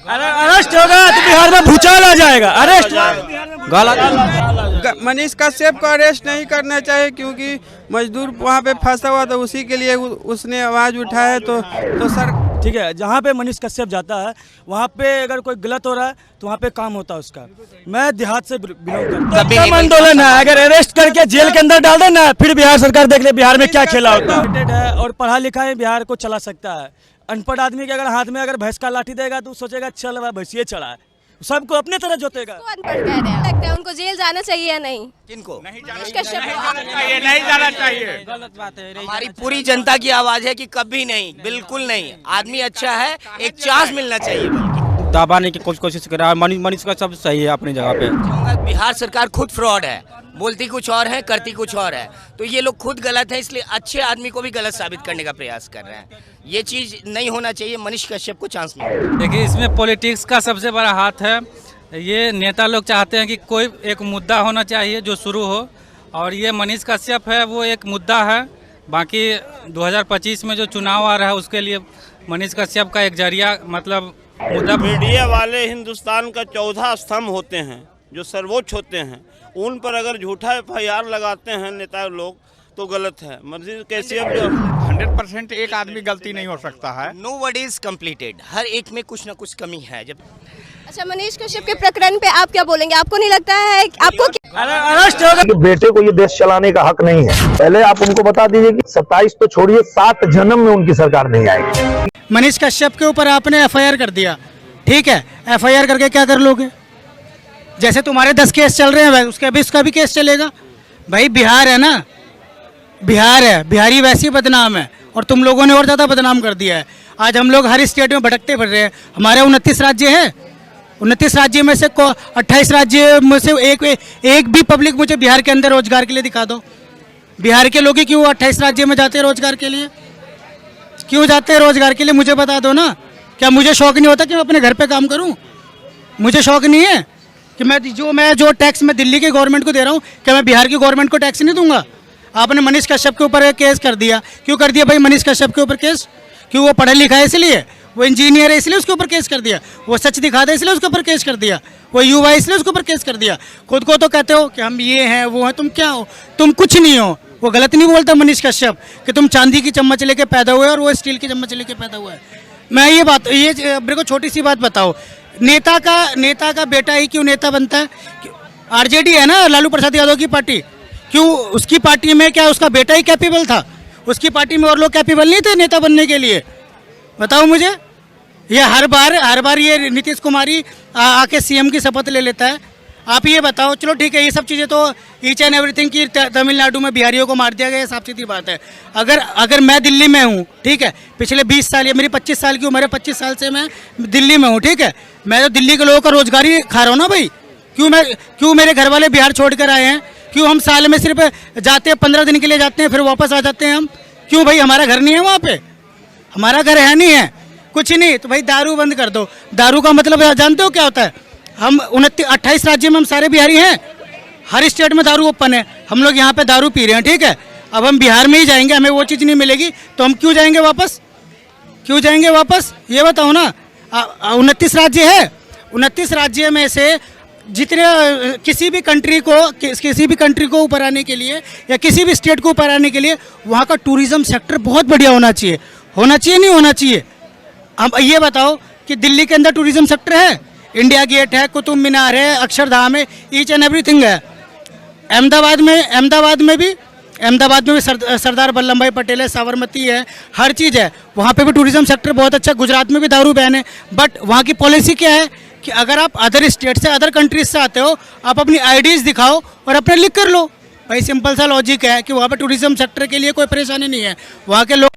Arrest होगा तो बिहार में भूचाल आ जाएगा। अरेस्ट गलत। मनीष कश्यप को अरेस्ट नहीं करना चाहिए क्योंकि मजदूर वहाँ पे फंसा हुआ था, उसी के लिए उसने आवाज़ उठाया तो सर ठीक है, जहाँ पे मनीष कश्यप जाता है वहाँ पे अगर कोई गलत हो रहा है तो वहाँ पे काम होता है उसका। मैं देहात से बिलोंग करता हूँ। आंदोलन है, अगर अरेस्ट करके जेल के अंदर डाल देना फिर बिहार सरकार देख ले बिहार में क्या खेला होता है। और पढ़ा लिखा है बिहार को चला सकता है। अनपढ़ आदमी के अगर हाथ में अगर भैंस का लाठी देगा तो सोचेगा चल वह भैंसिए चढ़ा है, सबको अपने तरह जोतेगा। अनपढ़ कह रहे हैं, लगता है उनको जेल जाना चाहिए या नहीं? किनको नहीं जाना चाहिए। गलत बात है। हमारी पूरी जनता की आवाज है कि कभी नहीं, बिल्कुल नहीं। आदमी अच्छा है, एक चांस मिलना चाहिए। बल्कि दबाने की कोशिश कर रहा है। मनीष का सब सही है अपनी जगह पे। कहूंगा बिहार सरकार खुद फ्रॉड है, बोलती कुछ और है, करती कुछ और है। तो ये लोग खुद गलत है, इसलिए अच्छे आदमी को भी गलत साबित करने का प्रयास कर रहे हैं। ये चीज नहीं होना चाहिए। मनीष कश्यप को चांस मिले। देखिए, इसमें पॉलिटिक्स का सबसे बड़ा हाथ है। ये नेता लोग चाहते हैं कि कोई एक मुद्दा होना चाहिए जो शुरू हो, और ये मनीष कश्यप है वो एक मुद्दा है। बाकी 2025 में जो चुनाव आ रहा है उसके लिए मनीष कश्यप का एक जरिया मतलब मुद्दा। मीडिया वाले हिंदुस्तान का चौथा स्तंभ होते हैं, जो सर्वोच्च होते हैं। उन पर अगर झूठा FIR लगाते हैं नेता लोग तो गलत है। मनीष कश्यप जो 100% एक आदमी गलती नहीं हो सकता है। Nobody is completed। हर एक में कुछ ना कुछ कमी है। जब अच्छा, मनीष कश्यप के प्रकरण पे आप क्या बोलेंगे? आपको नहीं लगता है आपको अरेस्ट होगा? बेटे को ये देश चलाने का हक नहीं है। पहले आप उनको बता दीजिए कि 27 तो छोड़िए, 7 जन्म में उनकी सरकार नहीं आएगी। मनीष कश्यप के ऊपर आपने FIR कर दिया, ठीक है। FIR करके क्या कर लोगे? जैसे तुम्हारे 10 केस चल रहे हैं उसका भी केस चलेगा। भाई बिहार है ना, बिहार है, बिहारी वैसे ही बदनाम है और तुम लोगों ने और ज़्यादा बदनाम कर दिया है। आज हम लोग हर स्टेट में भटकते फिर रहे हैं। हमारे 29 राज्य हैं, 29 राज्य में से 28 राज्य में से एक भी पब्लिक मुझे बिहार के अंदर रोजगार के लिए दिखा दो। बिहार के लोग ही क्यों 28 राज्य में जाते हैं रोजगार के लिए? क्यों जाते हैं रोजगार के लिए? मुझे बता दो ना। क्या मुझे शौक नहीं होता कि मैं अपने घर पे काम करूं? मुझे शौक नहीं है कि मैं जो टैक्स मैं दिल्ली के गवर्नमेंट को दे रहा हूं, क्या मैं बिहार की गवर्नमेंट को टैक्स नहीं दूंगा? आपने मनीष कश्यप के ऊपर केस कर दिया। क्यों कर दिया भाई मनीष कश्यप के ऊपर केस? क्यों? वो पढ़ा लिखा है इसलिए, वो इंजीनियर है इसलिए उसके ऊपर केस कर दिया, वो सच दिखाता है इसलिए उसके ऊपर केस कर दिया, वो युवा है इसलिए उसके ऊपर केस कर दिया। खुद को तो कहते हो कि हम ये हैं वो हैं। तुम क्या हो? तुम कुछ नहीं हो। वो गलत नहीं बोलता मनीष कश्यप कि तुम चांदी की चम्मच लेके पैदा हुए और वो स्टील की चम्मच लेके पैदा हुआ है। मैं ये मेरे को छोटी सी बात बताओ, नेता का बेटा ही क्यों नेता बनता है? RJD है ना, लालू प्रसाद यादव की पार्टी। क्यों उसकी पार्टी में क्या उसका बेटा ही कैपेबल था? उसकी पार्टी में और लोग कैपेबल नहीं थे नेता बनने के लिए? बताओ मुझे। ये हर बार ये नीतीश कुमार ही आके CM की शपथ ले लेता है। आप ये बताओ। चलो ठीक है, ये सब चीज़ें तो ईच एंड एवरीथिंग की तमिलनाडु में बिहारियों को मार दिया गया, साफ सीधी बात है। अगर मैं दिल्ली में हूँ, ठीक है, पिछले 20 साल या मेरी 25 साल की उम्र है, 25 साल से मैं दिल्ली में हूँ, ठीक है। मैं तो दिल्ली के लोगों का रोजगार ही खा रहा हूँ ना भाई। क्यों मेरे घर वाले बिहार छोड़ कर आए हैं? क्यों हम साल में सिर्फ जाते हैं 15 दिन के लिए जाते हैं, फिर वापस आ जाते हैं हम? क्यों भाई? हमारा घर नहीं है वहाँ पे? हमारा घर है नहीं है कुछ नहीं। तो भाई दारू बंद कर दो। दारू का मतलब जानते हो क्या होता है? हम 28 राज्य में हम सारे बिहारी हैं, हर स्टेट में दारू ओपन है। हम लोग यहाँ पे दारू पी रहे हैं, ठीक है। अब हम बिहार में ही जाएंगे, हमें वो चीज़ नहीं मिलेगी तो हम क्यों जाएंगे वापस? क्यों जाएंगे वापस? ये बताओ ना। 29 राज्य है, 29 राज्य में से जितने किसी भी कंट्री को ऊपर आने के लिए या किसी भी स्टेट को ऊपर आने के लिए वहाँ का टूरिज्म सेक्टर बहुत बढ़िया होना चाहिए नहीं होना चाहिए? अब ये बताओ कि दिल्ली के अंदर टूरिज्म सेक्टर है? इंडिया गेट है, कुतुब मीनार है, अक्षरधाम है, ईच एंड एवरीथिंग है। अहमदाबाद में भी सरदार वल्लभ भाई पटेल है, साबरमती है, हर चीज़ है। वहाँ पे भी टूरिज्म सेक्टर बहुत अच्छा। गुजरात में भी दारू बैन है। बट वहाँ की पॉलिसी क्या है कि अगर आप अदर स्टेट से, अदर कंट्रीज से आते हो, आप अपनी IDs दिखाओ और अपने लिख कर लो। भाई सिंपल सा लॉजिक है कि वहाँ पे टूरिज्म सेक्टर के लिए कोई परेशानी नहीं है। वहाँ के लोग